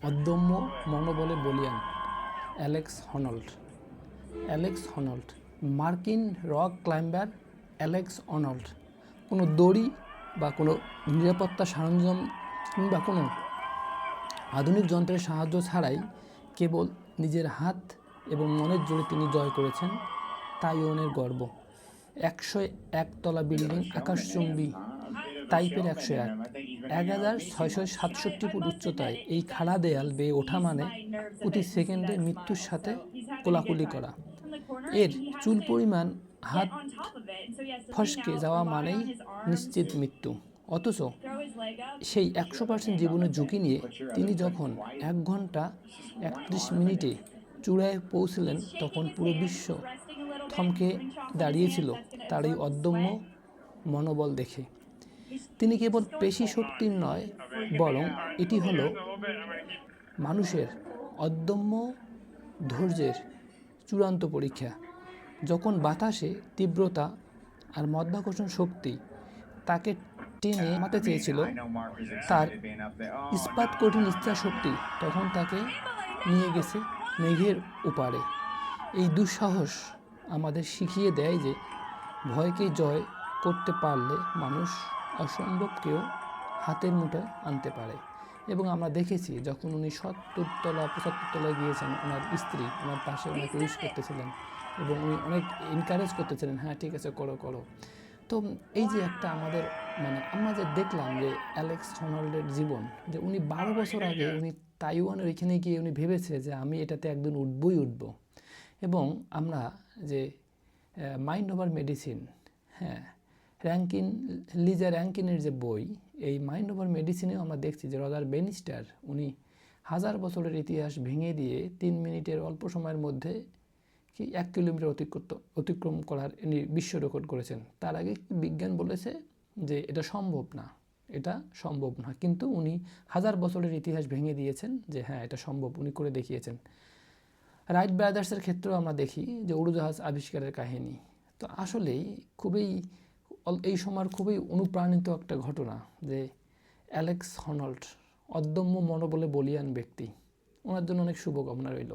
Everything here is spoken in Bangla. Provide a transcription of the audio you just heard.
অদম্য মনোবলে বলীয়ান অ্যালেক্স হনল্ড, মার্কিন রক ক্লাইম্বার অ্যালেক্স অনল্ড কোনো দড়ি বা কোনো নিরাপত্তা সরঞ্জাম কিংবা কোনো আধুনিক যন্ত্রের সাহায্য ছাড়াই কেবল নিজের হাত এবং মনের জোরে তিনি জয় করেছেন তাইওয়ানের গর্ব। 101 তলা বিল্ডিং আকাশচুম্বী তাইপের 101, 1667 ফুট উচ্চতায় এই খাড়া দেয়াল বেয়ে ওঠা মানে প্রতি সেকেন্ডে মৃত্যুর সাথে কোলাকুলি করা। এর চুল পরিমাণ হাত ফসকে যাওয়া মানেই নিশ্চিত মৃত্যু। অথচ সেই 100% জীবনের ঝুঁকি নিয়ে তিনি যখন 1 ঘন্টা 31 মিনিটে চূড়ায় পৌঁছলেন তখন পুরো বিশ্ব থমকে দাঁড়িয়েছিল তার এই অদম্য মনোবল দেখে। তিনি কেবল পেশি শক্তির নয়, বরং এটি হলো মানুষের অদম্য ধৈর্যের চূড়ান্ত পরীক্ষা। যখন বাতাসে তীব্রতা আর মাধ্যাকর্ষণ শক্তি তাকে টেনে নামাতে চেয়েছিল, তার ইস্পাত কঠিন ইচ্ছা শক্তি তখন তাকে নিয়ে গেছে মেঘের ওপারে। এই দুঃসাহস আমাদের শিখিয়ে দেয় যে ভয়কে জয় করতে পারলে মানুষ অসম্ভবকেও হাতের মুঠোয় আনতে পারে। এবং আমরা দেখেছি যখন উনি 70 তলা 75 তলায় গিয়েছেন, ওনার স্ত্রী ওনার পাশে ওনাকে উইশ করতেছিলেন এবং উনি অনেক এনকারেজ করতেছিলেন, হ্যাঁ ঠিক আছে করো। তো এই যে একটা আমাদের আমরা যে দেখলাম যে অ্যালেক্স হনল্ডের জীবন, যে উনি 12 বছর আগে উনি তাইওয়ানের ওইখানে গিয়ে উনি ভেবেছে যে আমি এটাতে একদিন উঠব। এবং আমরা যে মাইন্ড ওভার মেডিসিন, হ্যাঁ লিজা র্যাঙ্কিনের যে বই, এই মাইন্ড ওভার মেডিসিনেও আমরা দেখছি যে রজার বেনিস্টার উনি 1000 বছরের ইতিহাস ভেঙে দিয়ে 3 মিনিটের অল্প সময়ের মধ্যে 1 কিলোমিটার অতিক্রম করার ইনি বিশ্ব রেকর্ড করেছেন। তার আগে বিজ্ঞান বলেছে যে এটা সম্ভব না, কিন্তু উনি 1000 বছরের ইতিহাস ভেঙে দিয়েছেন যে হ্যাঁ এটা সম্ভব, উনি করে দেখিয়েছেন। রাইট ব্রাদার্সের ক্ষেত্রেও আমরা দেখি যে উড়োজাহাজ আবিষ্কারের কাহিনী। তো আসলেই এই সময়ের খুবই অনুপ্রাণিত একটা ঘটনা যে অ্যালেক্স হনল্ড অদম্য মনোবলে বলীয়ান ব্যক্তি, ওনার জন্য অনেক শুভকামনা রইল।